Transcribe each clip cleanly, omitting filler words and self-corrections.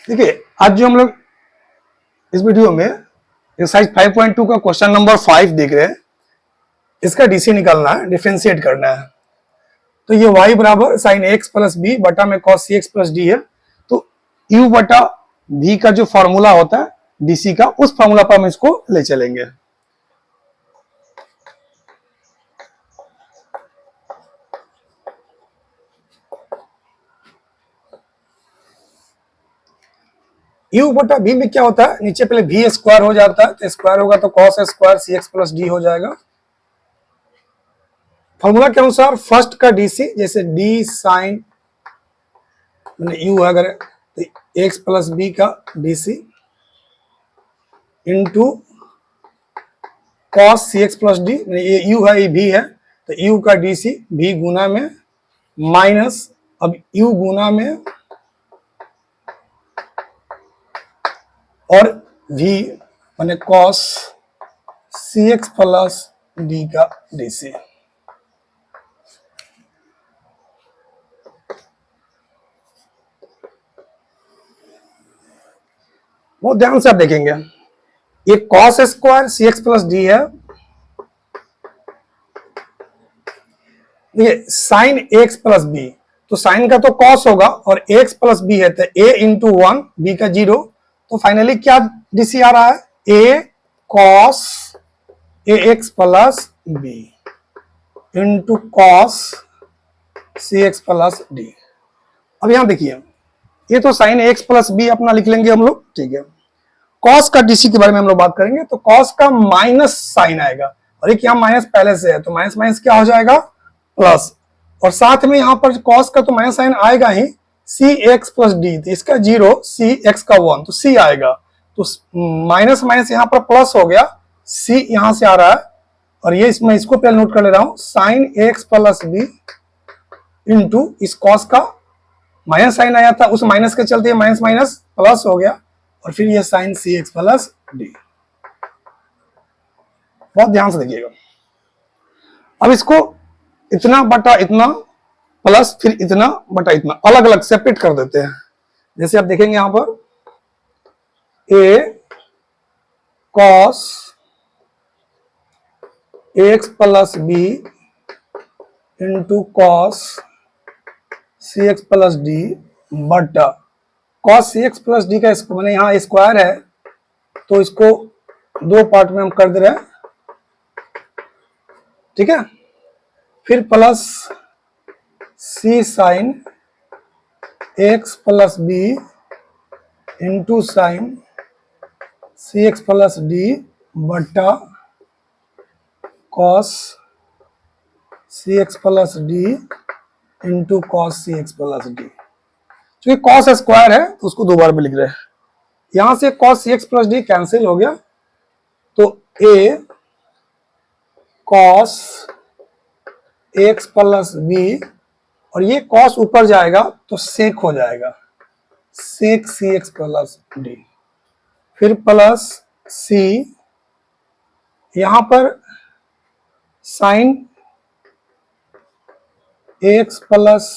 देखिए आज जो हम लोग इस वीडियो में एक्सरसाइज 5.2 का क्वेश्चन नंबर 5 देख रहे हैं, इसका डीसी निकालना है, डिफरेंशिएट करना है। तो ये y बराबर साइन एक्स प्लस बी बटा में cos c x plus d है। तो u बटा v का जो फॉर्मूला होता है डीसी का, उस फॉर्मूला पर हम इसको ले चलेंगे। u बटा v में क्या होता है, नीचे पहले v स्क्वायर हो जाता है, तो स्क्वायर होगा तो कॉस स्क्वायर सी एक्स प्लस डी हो जाएगा। फॉर्मूला के अनुसार फर्स्ट का डीसी, जैसे डी साइन u अगर तो एक्स प्लस बी का DC into cos c x plus D, ये u है ये v है, तो u का डीसी v गुना में माइनस, अब u गुना में और v माने cos c x plus d का डीसी। बहुत ध्यान से आप देखेंगे, ये कॉस स्क्वायर सी एक्स प्लस डी है, ये साइन एक्स प्लस बी, तो साइन का तो कॉस होगा और एक्स प्लस बी है, तो a इंटू 1 बी का 0, तो फाइनली क्या डीसी आ रहा है, a cos a x plus b into cos c x plus d. अब यहां देखिए, ये तो साइन एक्स प्लस बी अपना लिख लेंगे हम लोग, ठीक है। कॉस का डीसी के बारे में हम लोग बात करेंगे, तो कॉस का माइनस साइन आएगा, और एक यहाँ माइनस पहले से है, तो माइनस माइनस क्या हो जाएगा, प्लस, और साथ में यहाँ पर कॉस का तो माइनस साइन आएगा ही, सी एक्स प्लस डी, तो इसका 0 सी एक्स का 1, तो सी आएगा, तो माइनस माइनस यहाँ पर प्लस हो गया, सी यहाँ से आ रहा है, और ये मैं इसको पहले नोट कर ले रहा हूं, sine x plus b into इस कॉस का माइनस साइन आया था, उस माइनस के चलते माइनस माइनस प्लस हो गया, और फिर ये sign c x plus D. बहुत ध्यान से देखिएगा। अब इसको इतना बटा इतना प्लस फिर इतना बटा इतना अलग अलग सेपरेट कर देते हैं। जैसे आप देखेंगे यहां पर a cos x plus b into cos c x plus d बटा cos c x plus d का मैंने यहाँ स्क्वायर है, तो इसको दो पार्ट में हम कर दे रहे हैं, ठीक है। फिर plus c sine x plus b into sine c x plus d बटा cos c x plus d into cos c x plus d. क्योंकि कॉस स्क्वायर है तो उसको दो बार में लिख रहे हैं। यहां से cos c x plus d cancel हो गया, तो a cos x plus b, और ये कॉस ऊपर जाएगा तो सेक हो जाएगा, sec c x plus d, फिर प्लस सी, यहां पर sine x plus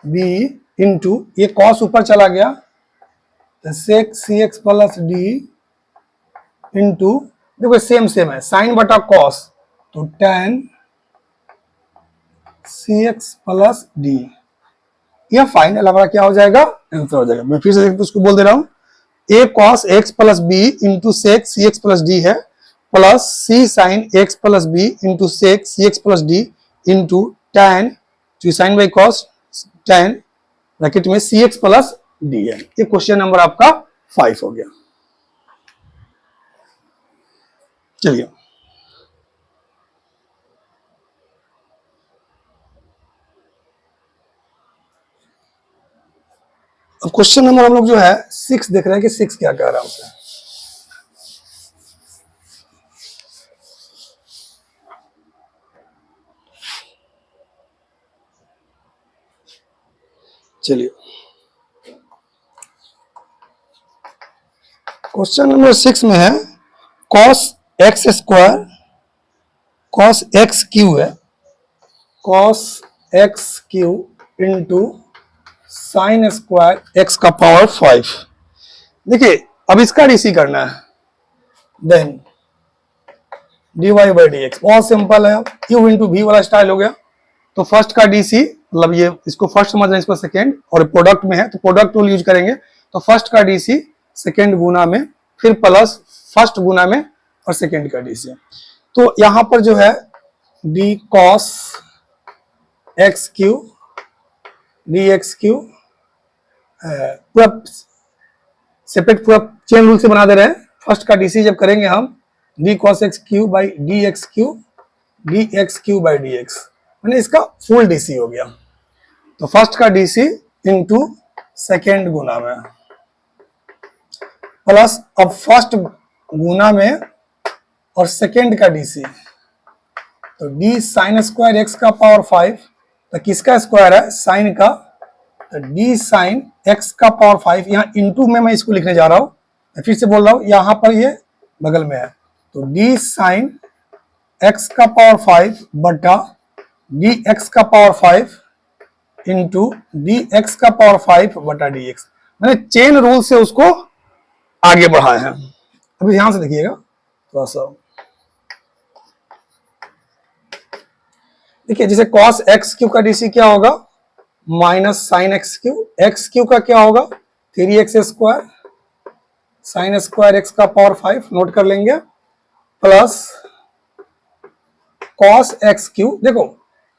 b into ये कॉस ऊपर चला गया, तो sec c x plus d into, देखो सेम सेम है, साइन बटा कॉस, तो tan c x plus d. यह फाइनल हमारा क्या हो जाएगा, आंसर हो जाएगा। मैं फिर से उसको बोल दे रहा हूं, a cos x plus b into sec c x plus d है, plus c sine x plus b into sec c x plus d into tan, जो sine by cos tan bracket में सी एक्स प्लस डी है। ये question number आपका 5 हो गया। चलिए अब क्वेश्चन नंबर हम लोग जो है 6 देख रहे हैं कि 6 क्या कह रहा है उसे। चलिए क्वेश्चन नंबर 6 में है cos x square cos x cube है, cos x cube into sine square x का पावर 5। देखिए अब इसका डीसी करना है, then dy by d x, बहुत सिंपल है, u इंटू वी वाला स्टाइल हो गया। तो फर्स्ट का डीसी, मतलब ये इसको फर्स्ट समझ रहे हैं, इसको सेकेंड, और प्रोडक्ट में है तो प्रोडक्ट रूल यूज करेंगे। तो फर्स्ट का डीसी सेकेंड गुना में, फिर प्लस फर्स्ट गुना में और सेकेंड का डीसी। तो यहां पर जो है D cos x Q D x Q, पूरा सेपरेट, पूरा चेन रूल से बना दे रहे हैं। फर्स्ट का डीसी जब करेंगे हम D cos x Q by d x Q by d x, मैंने इसका फुल डीसी हो गया। तो फर्स्ट का डीसी इंटू सेकेंड गुना में, प्लस अब फर्स्ट गुना में और सेकेंड का डीसी, तो डी साइन स्क्वायर एक्स का पावर 5, तो किसका स्क्वायर है, साइन का, तो डी साइन एक्स का पावर 5, यहाँ इंटू में मैं इसको लिखने जा रहा हूं, मैं फिर से बोल रहा हूं, यहां पर ये बगल में है। तो डी साइन एक्स का पावर 5 बटा डी एक्स का पावर 5 इंटू डी एक्स का पावर 5 बटा डी एक्स, मैंने चेन रूल से उसको आगे बढ़ाए हैं। अभी ध्यान से देखिएगा थोड़ा सा, देखिए जैसे कॉस एक्स क्यू का डीसी क्या होगा, माइनस साइन एक्स क्यू का क्या होगा 3x square, sign square x का पावर 5 नोट कर लेंगे, प्लस कॉस एक्स क्यू। देखो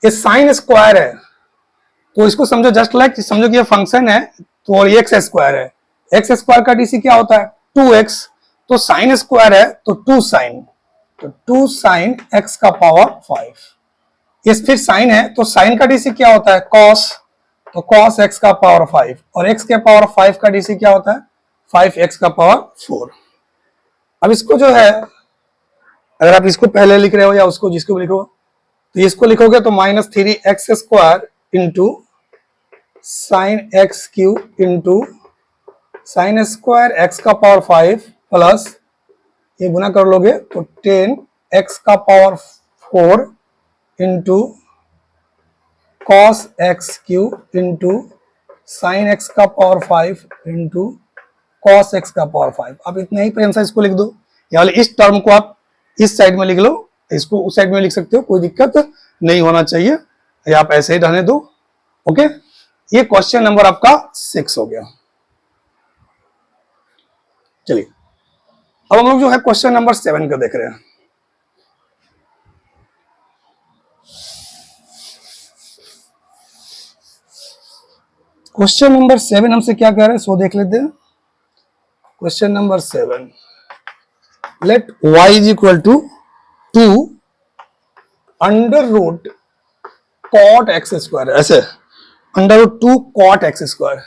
ये साइन स्क्वायर है तो इसको समझो जस्ट लाइक, समझो कि ये फंक्शन है तो एक्स स्क्वायर है, एक्स स्क्वायर का डीसी क्या होता है 2x, तो साइन स्क्वायर है तो 2 साइन, तो 2 साइन एक्स का पावर 5। ये फिर साइन है तो साइन का डीसी क्या होता है कॉस, तो कॉस एक्स का पावर 5, और एक्स के पावर 5 का डीसी क्या होता है 5x का पावर 4। अब इसको जो है, अगर आप इसको पहले लिख रहे हो या उसको जिसको भी लिखो, तो इसको लिखोगे तो -3x square into sine x cube into sine square x का पावर 5 प्लस ये गुना कर लोगे तो 10x का power 4 into cos x cube into sine x का पावर 5 इंटू कॉस एक्स का पावर 5। अब इतना ही प्रेम से इसको लिख दो, या इस टर्म को आप इस साइड में लिख लो, इसको उस साइड में लिख सकते हो, कोई दिक्कत नहीं होना चाहिए, या आप ऐसे ही रहने दो। ओके, ये क्वेश्चन नंबर आपका 6 हो गया। चलिए अब हम लोग जो है क्वेश्चन नंबर 7 का देख रहे हैं। क्वेश्चन नंबर 7 हमसे क्या कह रहे हैं सो देख लेते हैं। Question number 7, let y is equal to 2 under root cot x square, ऐसे under root 2 cot x square.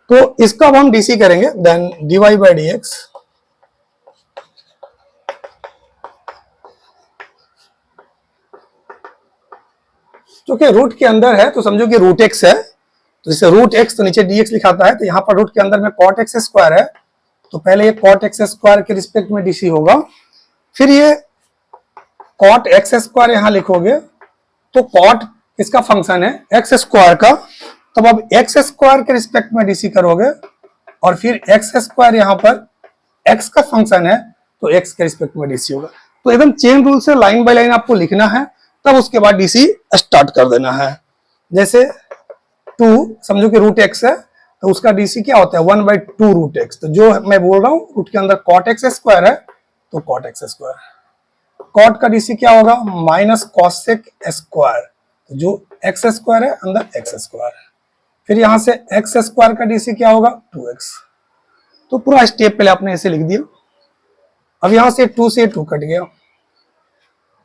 तो इसका अब हम डीसी करेंगे, then d y by d x, क्योंकि रूट के अंदर है तो समझो कि रूट एक्स है, तो जैसे रूट एक्स तो नीचे डी एक्स लिखाता है, तो यहाँ पर रूट के अंदर में कॉट एक्स स्क्वायर है, तो पहले ये कॉट एक्स स्क्वायर के रिस्पेक्ट में डीसी होगा, फिर ये कॉट एक्स स्क्वायर यहां लिखोगे, तो कॉट इसका फंक्शन है एक्स स्क्वायर का, तब अब एक्स स्क्वायर के रिस्पेक्ट में डीसी करोगे, और फिर एक्स स्क्वायर यहां पर एक्स का फंक्शन है तो एक्स के रिस्पेक्ट में डीसी होगा। तो एकदम चेन रूल से लाइन बाय लाइन आपको लिखना है, तब उसके बाद डीसी स्टार्ट कर देना है। जैसे 2 समझो कि रूट एक्स है, तो उसका डीसी क्या होता है 1/2 रूट एक्स। तो जो मैं बोल रहा हूं रूट के अंदर कॉट एक्स स्क्वायर है तो कॉट एक्स स्क्वायर, कॉट का डीसी क्या होगा माइनस कॉसेक स्क्वायर, तो जो एक्स स्क्वायर है अंदर एक्स स्क्वायर, फिर यहां से एक्स स्क्वायर का डीसी क्या होगा 2x। तो पूरा स्टेप पहले आपने ऐसे लिख दिया। अब यहां से 2 से 2 कट गया,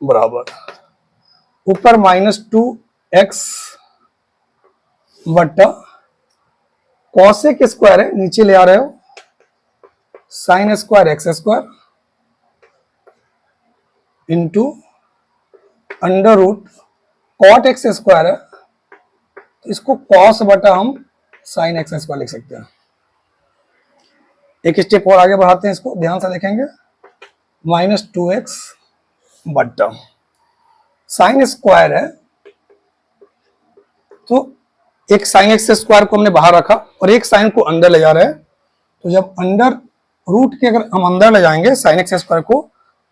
बराबर ऊपर -2x बटा कॉसेक स्क्वायर है, नीचे ले आ रहे हो sine square x square into under root cot x square है, तो इसको कॉस बटा हम साइन एक्स स्क्वायर लिख सकते हैं। एक स्टेप और आगे बढ़ाते हैं, इसको ध्यान से देखेंगे, -2x बटा साइन स्क्वायर है, तो एक साइन एक्स स्क्वायर को हमने बाहर रखा और एक साइन को अंदर ले जा रहे हैं, तो जब अंडर रूट के अगर हम अंदर ले जाएंगे साइन एक्स स्क्वायर को,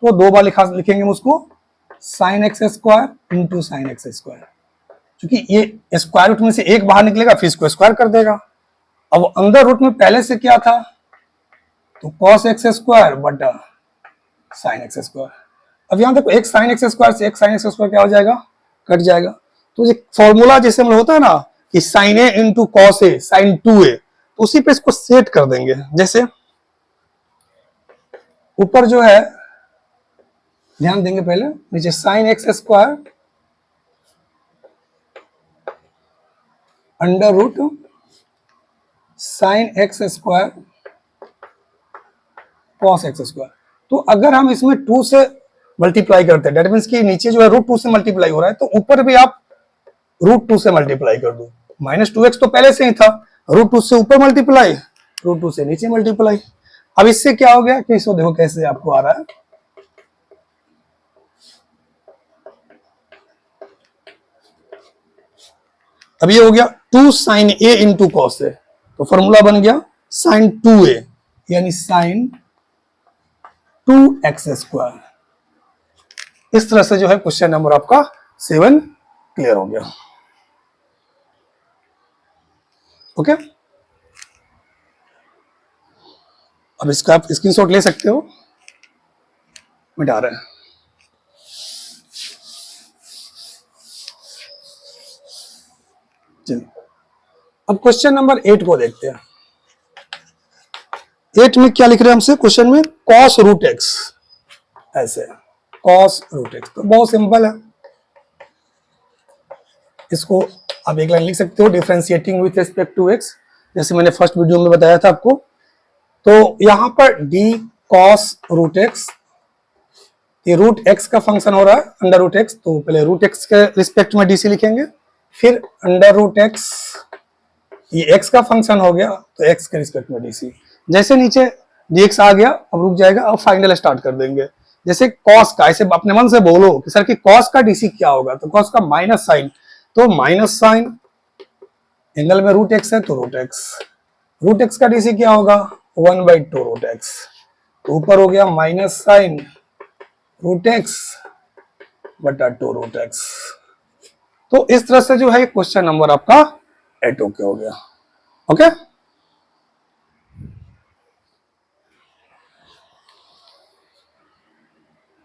तो दो बार लिखेंगे हम उसको sign x square into sine x square, क्योंकि ये स्क्वायर रूट में से एक बाहर निकलेगा फिर इसको स्क्वायर कर देगा। अब अंदर रूट में पहले से क्या था, तो कॉस एक्स स्क्वायर बटा साइन एक्स स्क्वायर। अब यहां देखो एक साइन एक्स स्क्वायर से एक साइन एक्स स्क्वायर क्या हो जाएगा, कट जाएगा। तो ये फॉर्मूला जैसे हम होता है ना कि sign A into cos A sign 2a, तो उसी पे इसको सेट कर देंगे। जैसे ऊपर जो है ध्यान देंगे पहले, नीचे sine x square under root sine x square cos x square. तो अगर हम इसमें 2 से मल्टीप्लाई करते हैं, डेट मीन्स कि नीचे जो है √2 से मल्टीप्लाई हो रहा है, तो ऊपर भी आप √2 से मल्टीप्लाई कर दो। -2x तो पहले से ही था, √2 से ऊपर मल्टीप्लाई, √2 से नीचे मल्टीप्लाई। अब इससे क्या हो गया कि इसको देखो कैसे आपको आ रहा है, अब ये हो गया 2 sign A into cos A, तो फॉर्मूला बन गया साइन 2a यानी साइन 2x स्क्वायर। इस तरह से जो है क्वेश्चन नंबर आपका 7 क्लियर हो गया। ओके, अब इसका आप स्क्रीनशॉट ले सकते हो, मिटा रहे हैं। चलिए अब क्वेश्चन नंबर 8 को देखते हैं। 8 में क्या लिख रहे हैं हमसे क्वेश्चन में, कॉस रूट एक्स, ऐसे कॉस रूट एक्स। तो बहुत सिंपल है, इसको आप एक लाइन लिख सकते हो, differentiating with respect to x, जैसे मैंने फर्स्ट वीडियो में बताया था आपको। तो यहां पर डी कॉस रूट एक्स, ये रूट एक्स का फंक्शन हो रहा है अंडर रूट एक्स, तो पहले रूट एक्स के रिस्पेक्ट में डीसी लिखेंगे, फिर अंडर रूट एक्स, ये एक्स का फंक्शन हो गया तो एक्स के रिस्पेक्ट में डीसी। जैसे नीचे dx आ गया, अब रुक जाएगा, अब फाइनल स्टार्ट कर देंगे। जैसे कॉस का, ऐसे अपने मन से बोलो कि सर कि कॉस का डीसी क्या होगा, तो कॉस का माइनस साइन, तो माइनस साइन एंगल में रूट एक्स है तो रूट एक्स का डीसी क्या होगा 1/2 रूट एक्स, तो ऊपर हो गया माइनस साइन रूट एक्स बटा 2 रूट एक्स। तो इस तरह से जो है क्वेश्चन नंबर आपका 8 ओके हो गया। ओके।